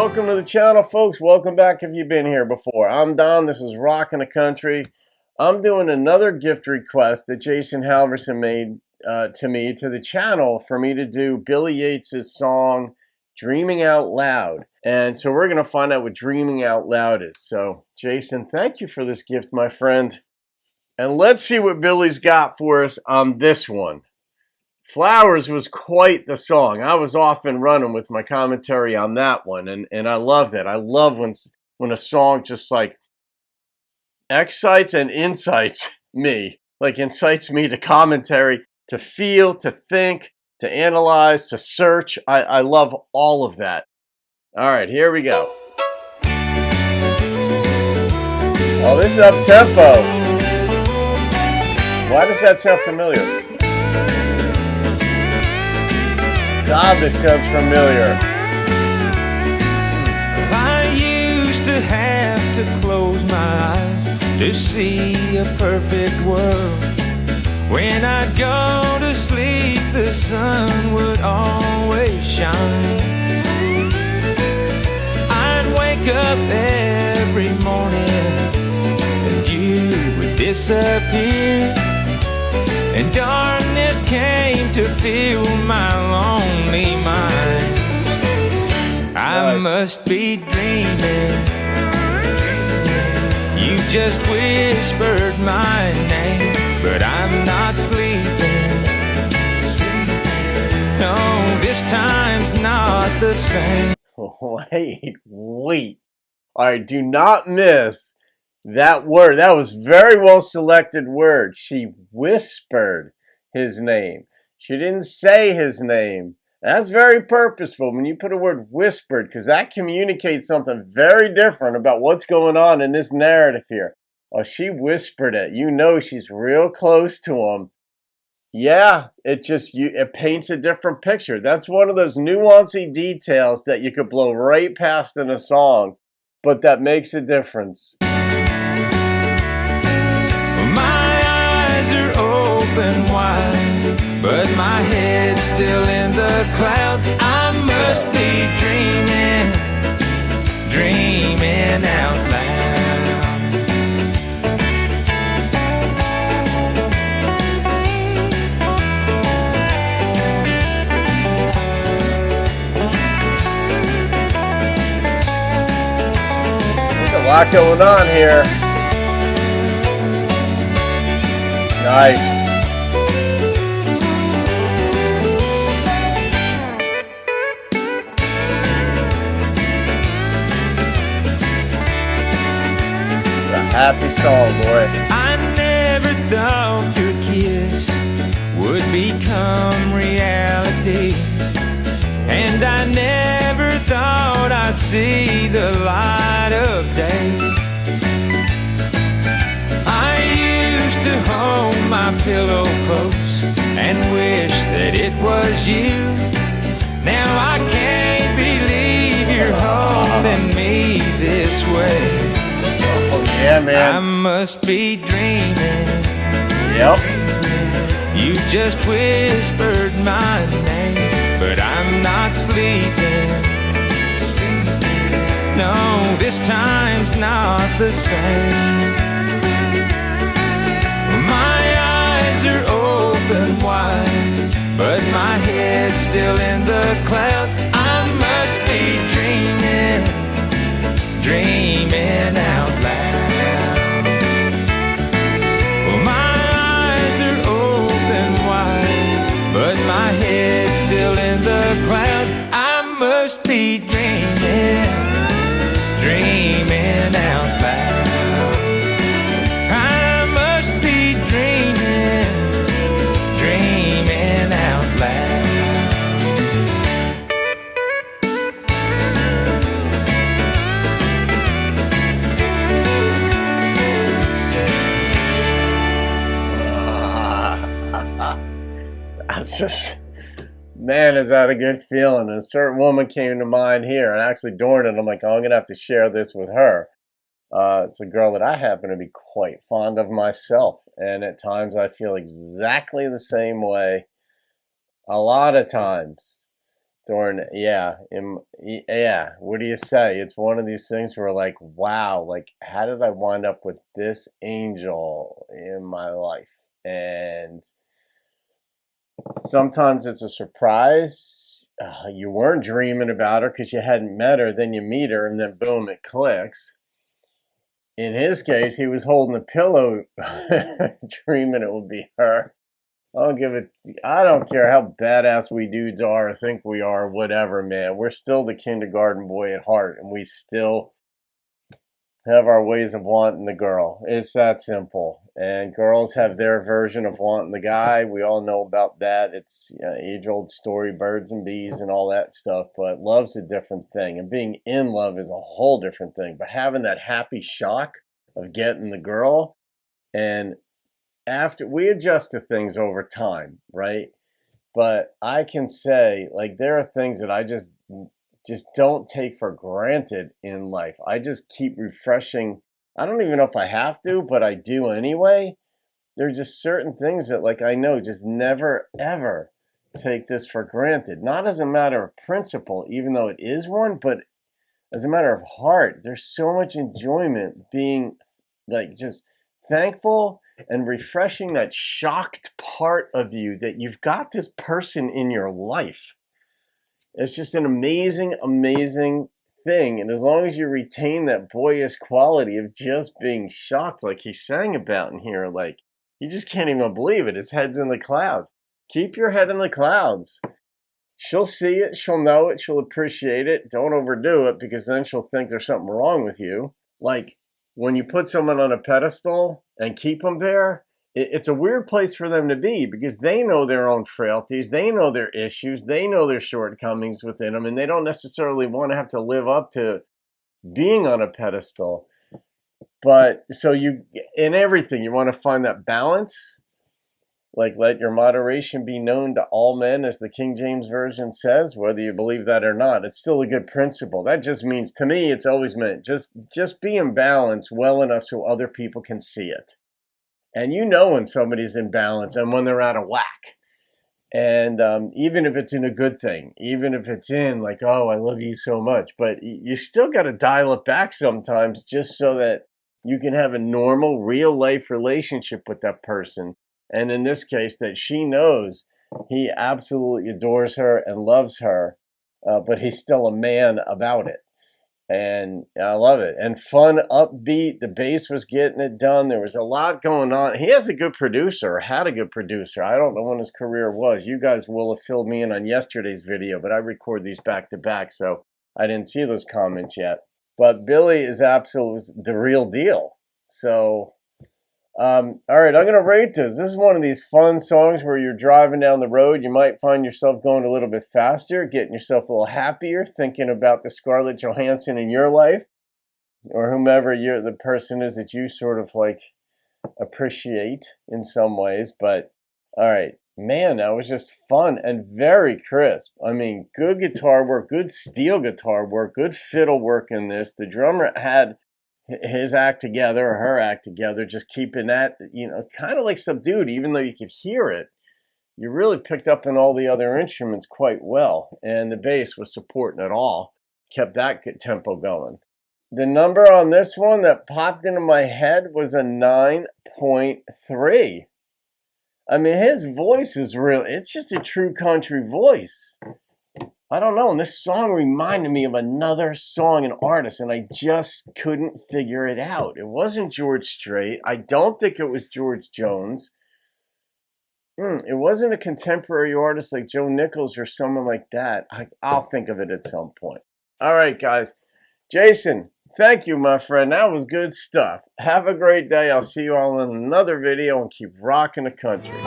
welcome to the channel, folks. Welcome back if you've been here before. I'm Don. This is Rockin' the Country. I'm doing another gift request that Jason Halverson made to me, to the channel, for me to do Billy Yates' song, Dreaming Out Loud. And so we're going to find out what Dreaming Out Loud is. So, Jason, thank you for this gift, my friend. And let's see what Billy's got for us on this one. Flowers was quite the song. I was off and running with my commentary on that one, and I love that. I love when a song just like excites and incites me, like incites me to commentary, to feel, to think, to analyze, to search. I love all of that. All right, here we go. Oh, this is up-tempo. Why does that sound familiar? God, this sounds familiar. I used to have to close my eyes to see a perfect world. When I'd go to sleep, the sun would always shine. I'd wake up every morning and you would disappear, and darkness came to fill my lonely mind. I must be dreaming. You just whispered my name, but I'm not sleeping. No, this time's not the same. Wait. All right, do not miss that word. That was very well selected word. She whispered his name. She didn't say his name. That's very purposeful when you put a word whispered, because that communicates something very different about what's going on in this narrative here. Oh, she whispered it. You know she's real close to him. Yeah, it paints a different picture. That's one of those nuancy details that you could blow right past in a song, but that makes a difference. Open wide, but my head's still in the clouds. I must be dreaming, dreaming out loud. There's a lot going on here. Nice. Happy song, boy. I never thought your kiss would become reality, and I never thought I'd see the light of day. I used to hold my pillow close and wish that it was you. Now I can't believe you're holding me this way. Yeah, man. I must be dreaming. Yep. You just whispered my name, but I'm not sleeping. No, this time's not the same. My eyes are open wide, but my head's still in the clouds. I must be dreaming, dreaming out loud. But my head's still in the clouds. I must be dreaming, dreaming out loud. I must be dreaming, dreaming out loud. It's just, man, is that a good feeling. And a certain woman came to mind here, and actually during it, I'm like, oh, I'm going to have to share this with her. It's a girl that I happen to be quite fond of myself, and at times I feel exactly the same way. A lot of times. during, yeah, what do you say? It's one of these things where like, wow, like how did I wind up with this angel in my life? And sometimes it's a surprise. You weren't dreaming about her because you hadn't met her, then you meet her and then boom, it clicks. In his case, he was holding a pillow dreaming it would be her. I don't care how badass we dudes are or think we are, whatever, man. We're still the kindergarten boy at heart, and we still have our ways of wanting the girl. It's that simple. And girls have their version of wanting the guy. We all know about that. It's age-old story, birds and bees and all that stuff. But love's a different thing. And being in love is a whole different thing. But having that happy shock of getting the girl, and after we adjust to things over time, right? But I can say, like, there are things that I just don't take for granted in life. I just keep refreshing. I don't even know if I have to, but I do anyway. There are just certain things that, like, I know just never, ever take this for granted. Not as a matter of principle, even though it is one, but as a matter of heart. There's so much enjoyment being, like, just thankful and refreshing that shocked part of you that you've got this person in your life. It's just an amazing, amazing thing. And as long as you retain that boyish quality of just being shocked, like he sang about in here, like you just can't even believe it. His head's in the clouds. Keep your head in the clouds. She'll see it. She'll know it. She'll appreciate it. Don't overdo it because then she'll think there's something wrong with you. Like when you put someone on a pedestal and keep them there, it's a weird place for them to be because they know their own frailties, they know their issues, they know their shortcomings within them, and they don't necessarily want to have to live up to being on a pedestal. But so you, in everything, you want to find that balance. Like, let your moderation be known to all men, as the King James Version says, whether you believe that or not. It's still a good principle. That just means, to me, it's always meant just be in balance well enough so other people can see it. And you know when somebody's in balance and when they're out of whack. And even if it's in a good thing, even if it's in like, oh, I love you so much, but you still got to dial it back sometimes just so that you can have a normal, real life relationship with that person. And in this case, that she knows he absolutely adores her and loves her, but he's still a man about it. And I love it. And fun, upbeat. The bass was getting it done. There was a lot going on. He has a good producer, or had a good producer. I don't know when his career was. You guys will have filled me in on yesterday's video, but I record these back to back, so I didn't see those comments yet. But Billy is absolutely the real deal. So, all right, I'm going to rate this. This is one of these fun songs where you're driving down the road. You might find yourself going a little bit faster, getting yourself a little happier, thinking about the Scarlett Johansson in your life, or whomever the person is that you sort of like appreciate in some ways. But all right, man, that was just fun and very crisp. I mean, good guitar work, good steel guitar work, good fiddle work in this. The drummer had his act together, or her act together, just keeping that, kind of like subdued, even though you could hear it. You really picked up on all the other instruments quite well, and the bass was supporting it all, kept that good tempo going. The number on this one that popped into my head was a 9.3. I mean, his voice is real. It's just a true country voice. I don't know, and this song reminded me of another song and artist, and I just couldn't figure it out. It wasn't George Strait. I don't think it was George Jones. It wasn't a contemporary artist like Joe Nichols or someone like that. I'll think of it at some point. All right, guys. Jason, thank you, my friend. That was good stuff. Have a great day. I'll see you all in another video, and keep rocking the country.